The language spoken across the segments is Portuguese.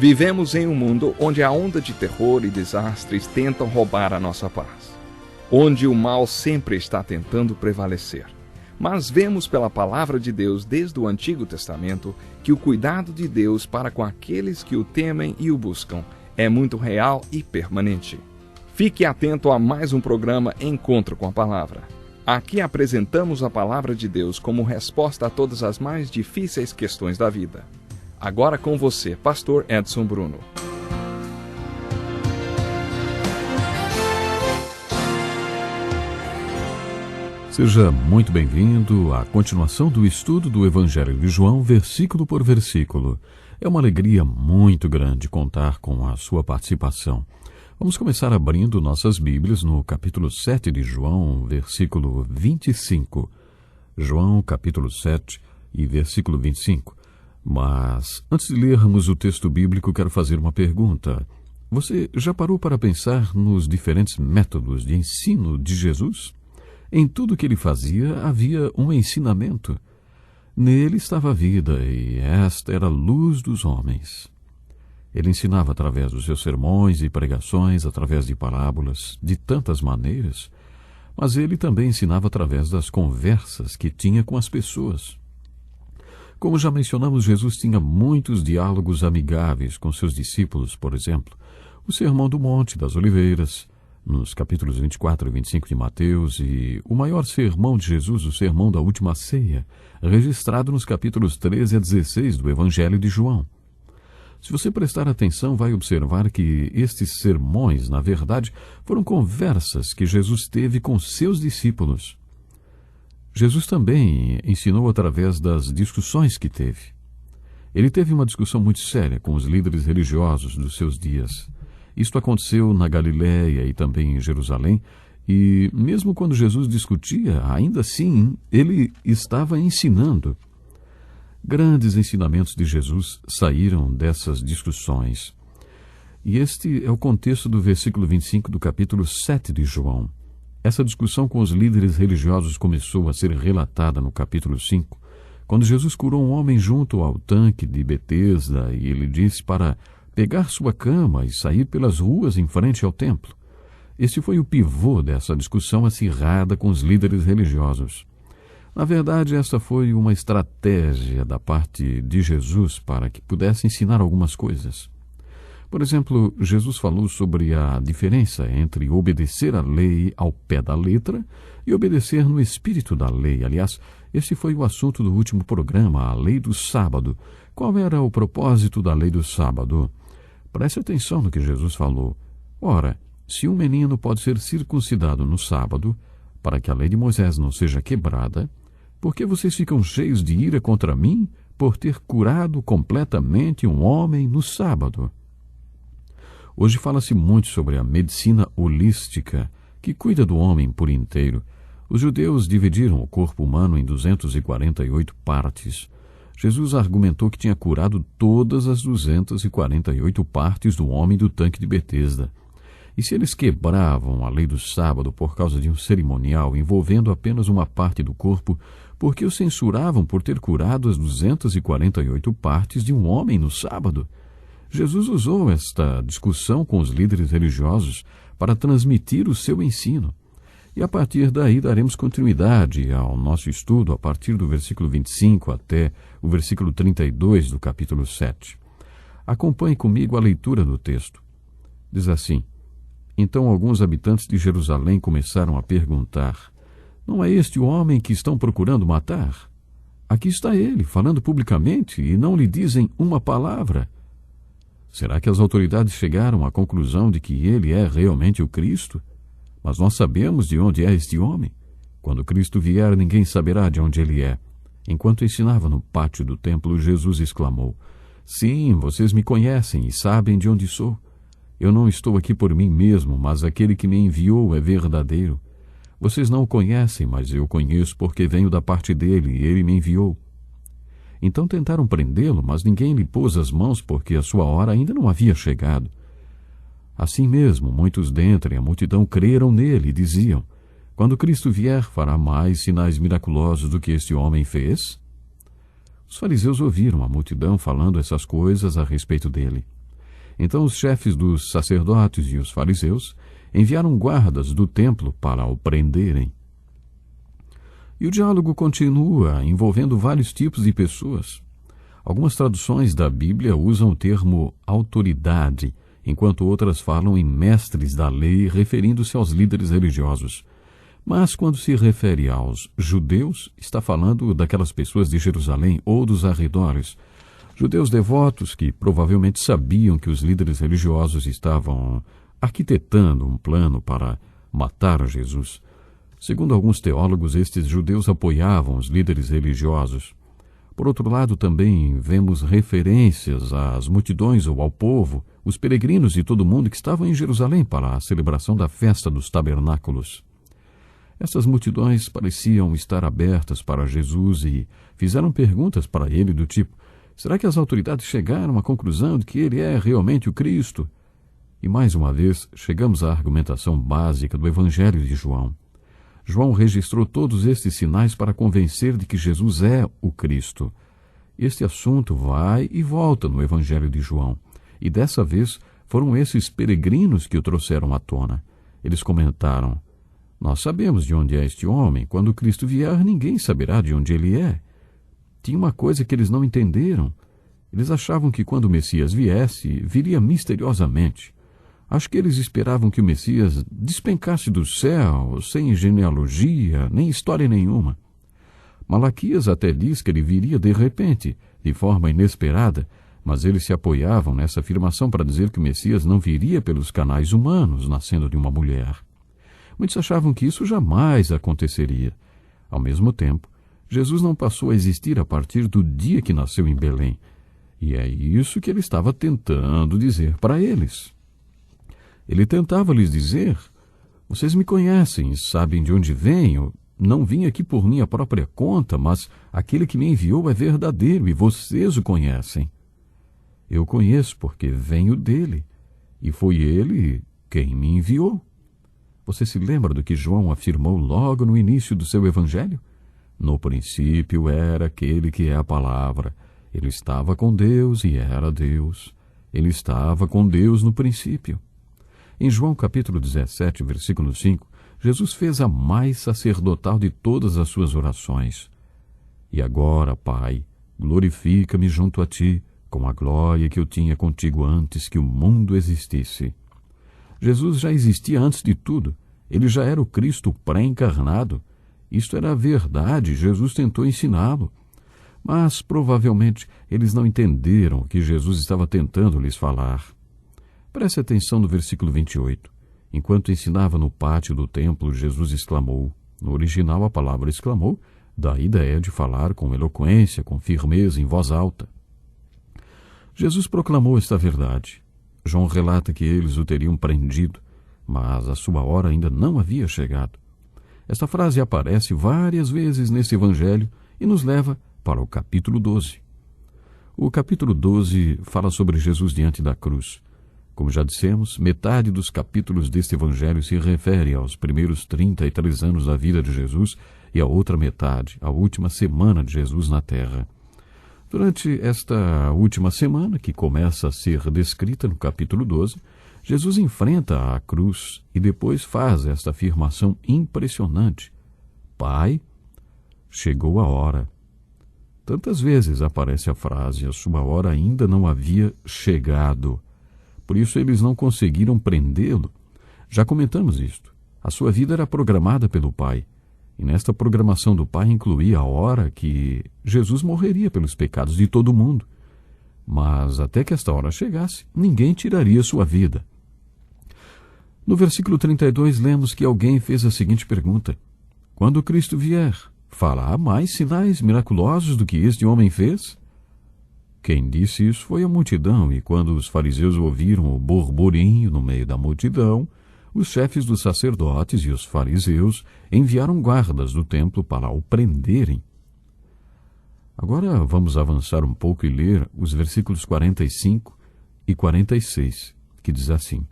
Vivemos em um mundo onde a onda de terror e desastres tentam roubar a nossa paz, onde o mal sempre está tentando prevalecer. Mas vemos pela palavra de Deus desde o Antigo Testamento que o cuidado de Deus para com aqueles que o temem e o buscam é muito real e permanente. Fique atento a mais um programa Encontro com a Palavra. Aqui apresentamos a palavra de Deus como resposta a todas as mais difíceis questões da vida. Agora com você, Pastor Edson Bruno. Seja muito bem-vindo à continuação do estudo do Evangelho de João, versículo por versículo. É uma alegria muito grande contar com a sua participação. Vamos começar abrindo nossas Bíblias no capítulo 7 de João, versículo 25. João, capítulo 7 e versículo 25. Mas, antes de lermos o texto bíblico, quero fazer uma pergunta. Você já parou para pensar nos diferentes métodos de ensino de Jesus? Em tudo que ele fazia havia um ensinamento. Nele estava a vida, e esta era a luz dos homens. Ele ensinava através dos seus sermões e pregações, através de parábolas, de tantas maneiras, mas ele também ensinava através das conversas que tinha com as pessoas. Como já mencionamos, Jesus tinha muitos diálogos amigáveis com seus discípulos, por exemplo, o Sermão do Monte das Oliveiras, nos capítulos 24 e 25 de Mateus, e o maior sermão de Jesus, o Sermão da Última Ceia, registrado nos capítulos 13 a 16 do Evangelho de João. Se você prestar atenção, vai observar que estes sermões, na verdade, foram conversas que Jesus teve com seus discípulos. Jesus também ensinou através das discussões que teve. Ele teve uma discussão muito séria com os líderes religiosos dos seus dias. Isto aconteceu na Galiléia e também em Jerusalém, e mesmo quando Jesus discutia, ainda assim, ele estava ensinando. Grandes ensinamentos de Jesus saíram dessas discussões. E este é o contexto do versículo 25 do capítulo 7 de João. Essa discussão com os líderes religiosos começou a ser relatada no capítulo 5, quando Jesus curou um homem junto ao tanque de Betesda e ele disse para pegar sua cama e sair pelas ruas em frente ao templo. Este foi o pivô dessa discussão acirrada com os líderes religiosos. Na verdade, esta foi uma estratégia da parte de Jesus para que pudesse ensinar algumas coisas. Por exemplo, Jesus falou sobre a diferença entre obedecer à lei ao pé da letra e obedecer no espírito da lei. Aliás, este foi o assunto do último programa, a lei do sábado. Qual era o propósito da lei do sábado? Preste atenção no que Jesus falou. Ora, se um menino pode ser circuncidado no sábado, para que a lei de Moisés não seja quebrada, por que vocês ficam cheios de ira contra mim por ter curado completamente um homem no sábado? Hoje fala-se muito sobre a medicina holística, que cuida do homem por inteiro. Os judeus dividiram o corpo humano em 248 partes. Jesus argumentou que tinha curado todas as 248 partes do homem do tanque de Betesda. E se eles quebravam a lei do sábado por causa de um cerimonial envolvendo apenas uma parte do corpo, por que o censuravam por ter curado as 248 partes de um homem no sábado? Jesus usou esta discussão com os líderes religiosos para transmitir o seu ensino. E a partir daí daremos continuidade ao nosso estudo a partir do versículo 25 até o versículo 32 do capítulo 7. Acompanhe comigo a leitura do texto. Diz assim: Então alguns habitantes de Jerusalém começaram a perguntar: Não é este o homem que estão procurando matar? Aqui está ele, falando publicamente, e não lhe dizem uma palavra. Será que as autoridades chegaram à conclusão de que ele é realmente o Cristo? Mas nós sabemos de onde é este homem. Quando Cristo vier, ninguém saberá de onde ele é. Enquanto ensinava no pátio do templo, Jesus exclamou: Sim, vocês me conhecem e sabem de onde sou. Eu não estou aqui por mim mesmo, mas aquele que me enviou é verdadeiro. Vocês não o conhecem, mas eu o conheço porque venho da parte dele e ele me enviou. Então tentaram prendê-lo, mas ninguém lhe pôs as mãos porque a sua hora ainda não havia chegado. Assim mesmo, muitos dentre a multidão creram nele e diziam: Quando Cristo vier, fará mais sinais miraculosos do que este homem fez? Os fariseus ouviram a multidão falando essas coisas a respeito dele. Então os chefes dos sacerdotes e os fariseus enviaram guardas do templo para o prenderem. E o diálogo continua, envolvendo vários tipos de pessoas. Algumas traduções da Bíblia usam o termo autoridade, enquanto outras falam em mestres da lei, referindo-se aos líderes religiosos. Mas quando se refere aos judeus, está falando daquelas pessoas de Jerusalém ou dos arredores. Judeus devotos que provavelmente sabiam que os líderes religiosos estavam arquitetando um plano para matar Jesus. Segundo alguns teólogos, estes judeus apoiavam os líderes religiosos. Por outro lado, também vemos referências às multidões ou ao povo, os peregrinos e todo mundo que estavam em Jerusalém para a celebração da festa dos tabernáculos. Essas multidões pareciam estar abertas para Jesus e fizeram perguntas para ele do tipo: será que as autoridades chegaram à conclusão de que ele é realmente o Cristo? E mais uma vez, chegamos à argumentação básica do Evangelho de João. João registrou todos estes sinais para convencer de que Jesus é o Cristo. Este assunto vai e volta no Evangelho de João, e dessa vez foram esses peregrinos que o trouxeram à tona. Eles comentaram: nós sabemos de onde é este homem. Quando Cristo vier, ninguém saberá de onde ele é. Tinha uma coisa que eles não entenderam. Eles achavam que quando o Messias viesse, viria misteriosamente. Acho que eles esperavam que o Messias despencasse do céu, sem genealogia, nem história nenhuma. Malaquias até diz que ele viria de repente, de forma inesperada, mas eles se apoiavam nessa afirmação para dizer que o Messias não viria pelos canais humanos, nascendo de uma mulher. Muitos achavam que isso jamais aconteceria. Ao mesmo tempo, Jesus não passou a existir a partir do dia que nasceu em Belém. E é isso que ele estava tentando dizer para eles. Ele tentava lhes dizer: vocês me conhecem, sabem de onde venho. Não vim aqui por minha própria conta, mas aquele que me enviou é verdadeiro e vocês o conhecem. Eu conheço porque venho dele, e foi ele quem me enviou. Você se lembra do que João afirmou logo no início do seu evangelho? No princípio era aquele que é a palavra. Ele estava com Deus e era Deus. Ele estava com Deus no princípio. Em João capítulo 17, versículo 5, Jesus fez a mais sacerdotal de todas as suas orações. E agora, Pai, glorifica-me junto a ti, com a glória que eu tinha contigo antes que o mundo existisse. Jesus já existia antes de tudo. Ele já era o Cristo pré-encarnado. Isto era a verdade, Jesus tentou ensiná-lo. Mas, provavelmente, eles não entenderam o que Jesus estava tentando lhes falar. Preste atenção no versículo 28. Enquanto ensinava no pátio do templo, Jesus exclamou. No original, a palavra exclamou dá a ideia de falar com eloquência, com firmeza, em voz alta. Jesus proclamou esta verdade. João relata que eles o teriam prendido, mas a sua hora ainda não havia chegado. Esta frase aparece várias vezes nesse evangelho e nos leva para o capítulo 12. O capítulo 12 fala sobre Jesus diante da cruz. Como já dissemos, metade dos capítulos deste evangelho se refere aos primeiros 33 anos da vida de Jesus e a outra metade, a última semana de Jesus na terra. Durante esta última semana, que começa a ser descrita no capítulo 12, Jesus enfrenta a cruz e depois faz esta afirmação impressionante: Pai, chegou a hora. Tantas vezes aparece a frase: a sua hora ainda não havia chegado. Por isso eles não conseguiram prendê-lo. Já comentamos isto. A sua vida era programada pelo Pai. E nesta programação do Pai incluía a hora que Jesus morreria pelos pecados de todo mundo. Mas até que esta hora chegasse, ninguém tiraria sua vida. No versículo 32, lemos que alguém fez a seguinte pergunta: quando Cristo vier, fará mais sinais miraculosos do que este homem fez? Quem disse isso foi a multidão, e quando os fariseus ouviram o burburinho no meio da multidão, os chefes dos sacerdotes e os fariseus enviaram guardas do templo para o prenderem. Agora vamos avançar um pouco e ler os versículos 45 e 46, que diz assim: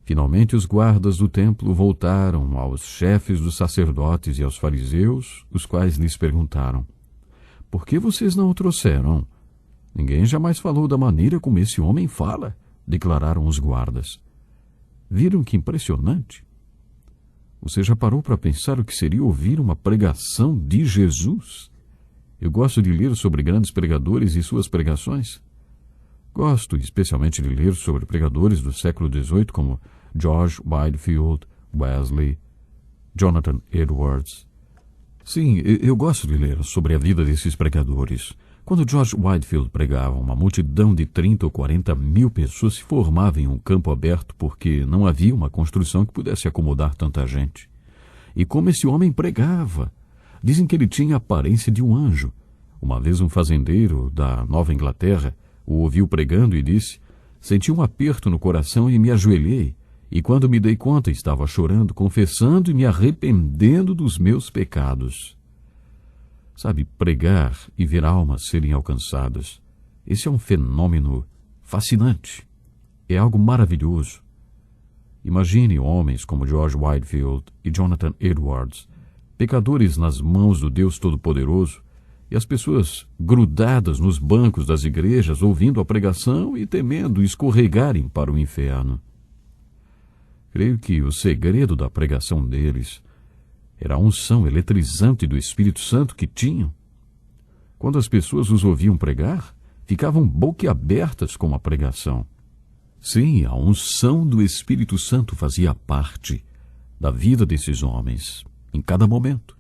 Finalmente os guardas do templo voltaram aos chefes dos sacerdotes e aos fariseus, os quais lhes perguntaram: por que vocês não o trouxeram? Ninguém jamais falou da maneira como esse homem fala. declararam os guardas. Viram que impressionante? Você já parou para pensar o que seria ouvir uma pregação de Jesus? Eu gosto de ler sobre grandes pregadores e suas pregações. Gosto especialmente de ler sobre pregadores do século XVIII como George Whitefield, Wesley, Jonathan Edwards. Sim, eu gosto de ler sobre a vida desses pregadores. Quando George Whitefield pregava, uma multidão de 30 ou 40 mil pessoas se formava em um campo aberto porque não havia uma construção que pudesse acomodar tanta gente. E como esse homem pregava! Dizem que ele tinha a aparência de um anjo. Uma vez um fazendeiro da Nova Inglaterra o ouviu pregando e disse: "Senti um aperto no coração e me ajoelhei. E quando me dei conta, estava chorando, confessando e me arrependendo dos meus pecados." Sabe, pregar e ver almas serem alcançadas, esse é um fenômeno fascinante. É algo maravilhoso. Imagine homens como George Whitefield e Jonathan Edwards, pecadores nas mãos do Deus Todo-Poderoso, e as pessoas grudadas nos bancos das igrejas, ouvindo a pregação e temendo escorregarem para o inferno. Creio que o segredo da pregação deles era a unção eletrizante do Espírito Santo que tinham. Quando as pessoas os ouviam pregar, ficavam boquiabertas com a pregação. Sim, a unção do Espírito Santo fazia parte da vida desses homens, em cada momento.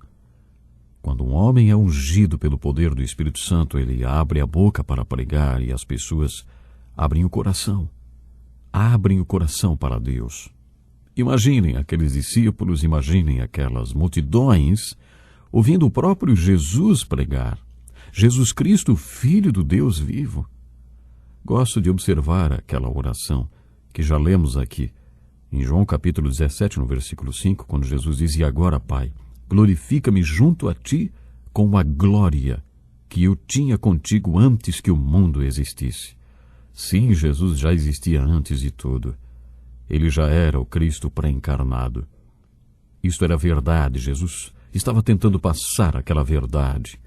Quando um homem é ungido pelo poder do Espírito Santo, ele abre a boca para pregar e as pessoas abrem o coração para Deus. Imaginem aqueles discípulos, imaginem aquelas multidões ouvindo o próprio Jesus pregar. Jesus Cristo, Filho do Deus vivo. Gosto de observar aquela oração que já lemos aqui, em João capítulo 17, no versículo 5, quando Jesus diz: "E agora, Pai, glorifica-me junto a Ti com a glória que eu tinha contigo antes que o mundo existisse." Sim, Jesus já existia antes de tudo. Ele já era o Cristo pré-encarnado. Isto era verdade. Jesus estava tentando passar aquela verdade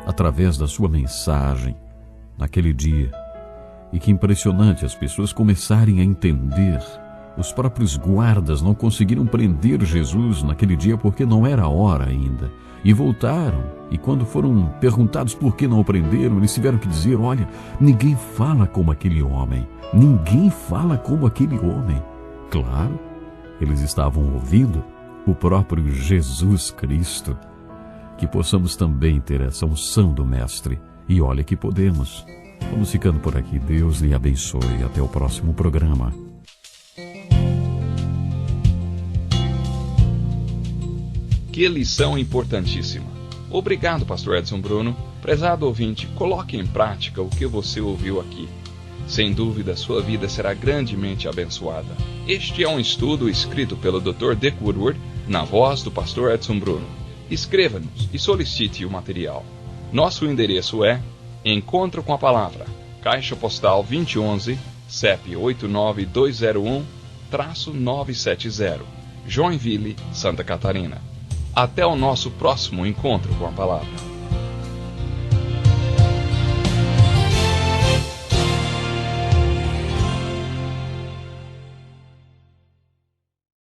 através da sua mensagem naquele dia. E que impressionante as pessoas começarem a entender. Os próprios guardas não conseguiram prender Jesus naquele dia porque não era a hora ainda. E voltaram. E quando foram perguntados por que não o prenderam, eles tiveram que dizer: "Olha, ninguém fala como aquele homem. Ninguém fala como aquele homem." Claro, eles estavam ouvindo o próprio Jesus Cristo. Que possamos também ter essa unção do Mestre. E olha que podemos. Vamos ficando por aqui. Deus lhe abençoe. Até o próximo programa. Que lição importantíssima. Obrigado, Pastor Edson Bruno. Prezado ouvinte, coloque em prática o que você ouviu aqui. Sem dúvida, sua vida será grandemente abençoada. Este é um estudo escrito pelo Dr. Dick Woodward, na voz do Pastor Edson Bruno. Escreva-nos e solicite o material. Nosso endereço é Encontro com a Palavra, Caixa Postal 2011, CEP 89201-970, Joinville, Santa Catarina. Até o nosso próximo Encontro com a Palavra.